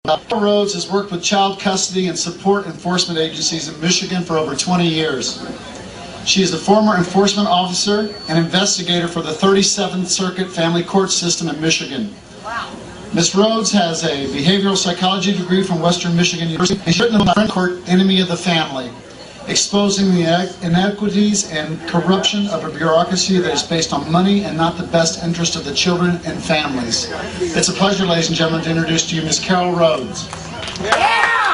Rhodes has worked with child custody and support enforcement agencies in Michigan for over 20 years. She is the former enforcement officer and investigator for the 37th Circuit Family Court System in Michigan. Wow. Ms. Rhodes has a behavioral psychology degree from Western Michigan University and she's written about the court Enemy of the Family, exposing the inequities and corruption of a bureaucracy that is based on money and not the best interest of the children and families. It's a pleasure, ladies and gentlemen, to introduce to you Ms. Carol Rhodes. Yeah!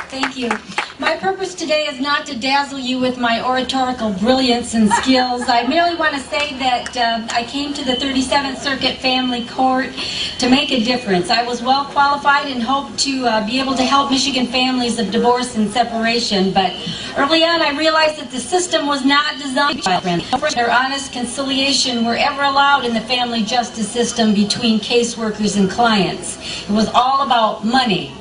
Thank you. My purpose today is not to dazzle you with my oratorical brilliance and skills. I merely want to say that I came to the 37th Circuit Family Court to make a difference. I was well qualified and hoped to be able to help Michigan families of divorce and separation, but early on I realized that the system was not designed for child or honest conciliation were ever allowed in the family justice system between caseworkers and clients. It was all about money.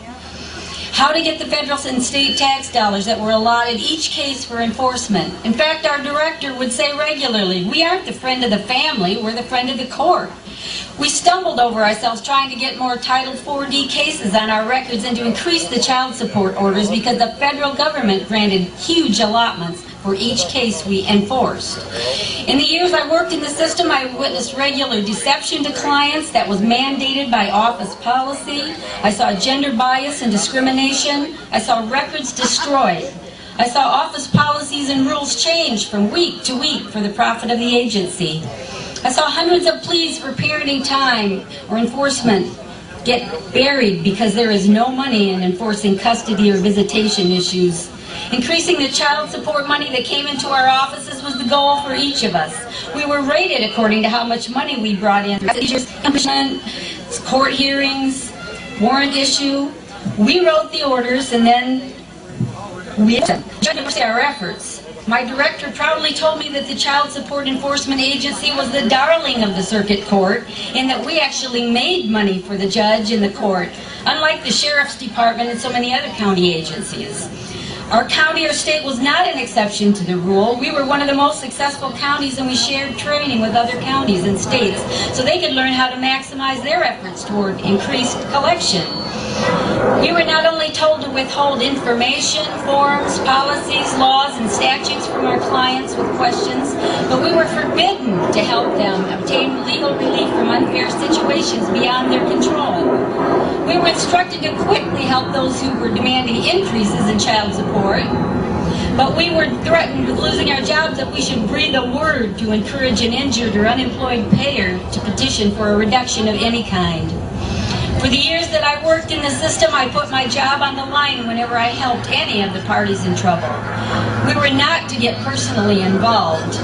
How to get the federal and state tax dollars that were allotted each case for enforcement. In fact, our director would say regularly, we aren't the friend of the family, we're the friend of the court. We stumbled over ourselves trying to get more Title 4D cases on our records and to increase the child support orders because the federal government granted huge allotments for each case we enforced. In the years I worked in the system, I witnessed regular deception to clients that was mandated by office policy. I saw gender bias and discrimination. I saw records destroyed. I saw office policies and rules change from week to week for the profit of the agency. I saw hundreds of pleas for parenting time or enforcement get buried because there is no money in enforcing custody or visitation issues. Increasing the child support money that came into our offices was the goal for each of us. We were rated according to how much money we brought in. Court hearings, warrant issue. We wrote the orders and then we judged our efforts. My director proudly told me that the Child Support Enforcement Agency was the darling of the circuit court and that we actually made money for the judge in the court, unlike the sheriff's department and so many other county agencies. Our county or state was not an exception to the rule. We were one of the most successful counties and we shared training with other counties and states so they could learn how to maximize their efforts toward increased collection. We were not only told to withhold information, forms, policies, laws, and statutes from our clients with questions, but we were forbidden to help them obtain legal relief from unfair situations beyond their control. We were instructed to quickly help those who were demanding increases in child support, but we were threatened with losing our jobs if we should breathe a word to encourage an injured or unemployed payer to petition for a reduction of any kind. For the years that I worked in the system, I put my job on the line whenever I helped any of the parties in trouble. We were not to get personally involved.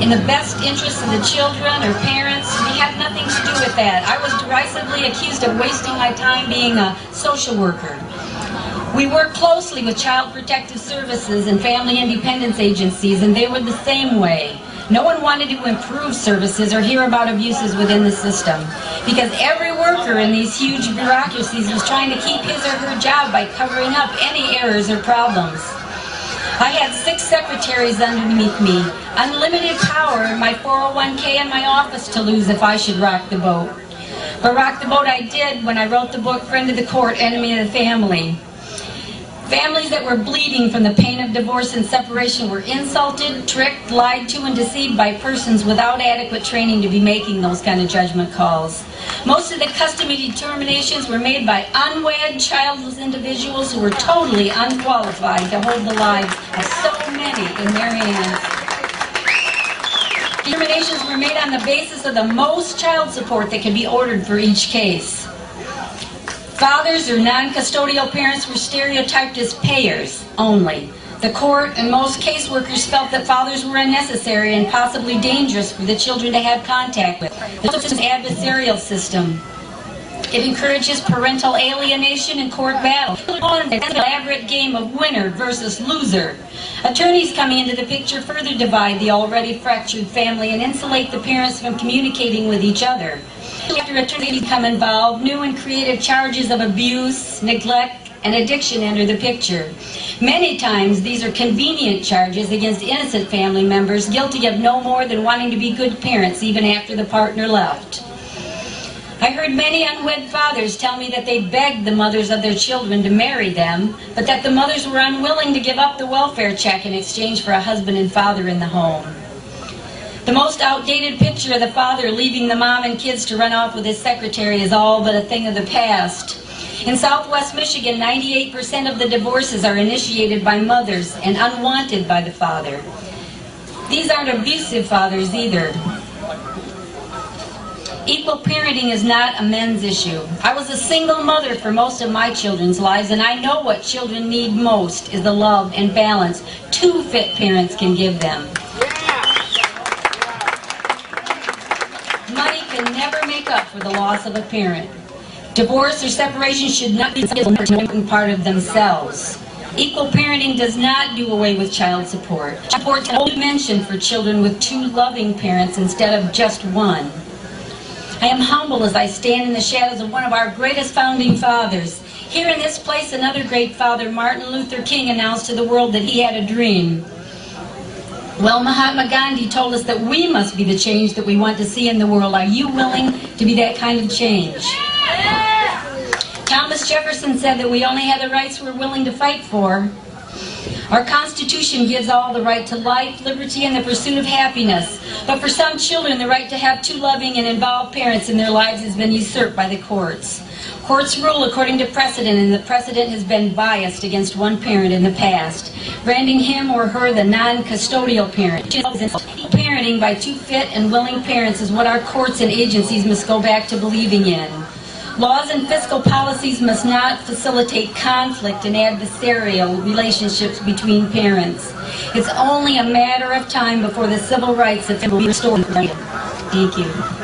In the best interests of the children or parents, we had nothing to do with that. I was derisively accused of wasting my time being a social worker. We worked closely with Child Protective Services and family independence agencies, and they were the same way. No one wanted to improve services or hear about abuses within the system because every worker in these huge bureaucracies was trying to keep his or her job by covering up any errors or problems. I had 6 secretaries underneath me, unlimited power in my 401k and my office to lose if I should rock the boat. But rock the boat I did when I wrote the book Friend of the Court, Enemy of the Family. Families that were bleeding from the pain of divorce and separation were insulted, tricked, lied to, and deceived by persons without adequate training to be making those kind of judgment calls. Most of the custody determinations were made by unwed, childless individuals who were totally unqualified to hold the lives of so many in their hands. Determinations were made on the basis of the most child support that could be ordered for each case. Fathers or non-custodial parents were stereotyped as payers only. The court and most caseworkers felt that fathers were unnecessary and possibly dangerous for the children to have contact with. The system is an adversarial system. It encourages parental alienation and court battle. It's an elaborate game of winner versus loser. Attorneys coming into the picture further divide the already fractured family and insulate the parents from communicating with each other. After attorneys become involved, new and creative charges of abuse, neglect, and addiction enter the picture. Many times these are convenient charges against innocent family members guilty of no more than wanting to be good parents even after the partner left. I heard many unwed fathers tell me that they begged the mothers of their children to marry them, but that the mothers were unwilling to give up the welfare check in exchange for a husband and father in the home. The most outdated picture of the father leaving the mom and kids to run off with his secretary is all but a thing of the past. In Southwest Michigan, 98% of the divorces are initiated by mothers and unwanted by the father. These aren't abusive fathers either. Equal parenting is not a men's issue. I was a single mother for most of my children's lives, and I know what children need most is the love and balance two fit parents can give them. Money can never make up for the loss of a parent. Divorce or separation should not be an important part of themselves. Equal parenting does not do away with child support. Support can only be mentioned for children with two loving parents instead of just one. I am humble as I stand in the shadows of one of our greatest founding fathers. Here in this place, another great father, Martin Luther King, announced to the world that he had a dream. Well, Mahatma Gandhi told us that we must be the change that we want to see in the world. Are you willing to be that kind of change? Thomas Jefferson said that we only have the rights we're willing to fight for. Our Constitution gives all the right to life, liberty, and the pursuit of happiness. But for some children, the right to have two loving and involved parents in their lives has been usurped by the courts. Courts rule according to precedent, and the precedent has been biased against one parent in the past, branding him or her the non-custodial parent. Parenting by two fit and willing parents is what our courts and agencies must go back to believing in. Laws and fiscal policies must not facilitate conflict and adversarial relationships between parents. It's only a matter of time before the civil rights have been restored. Thank you.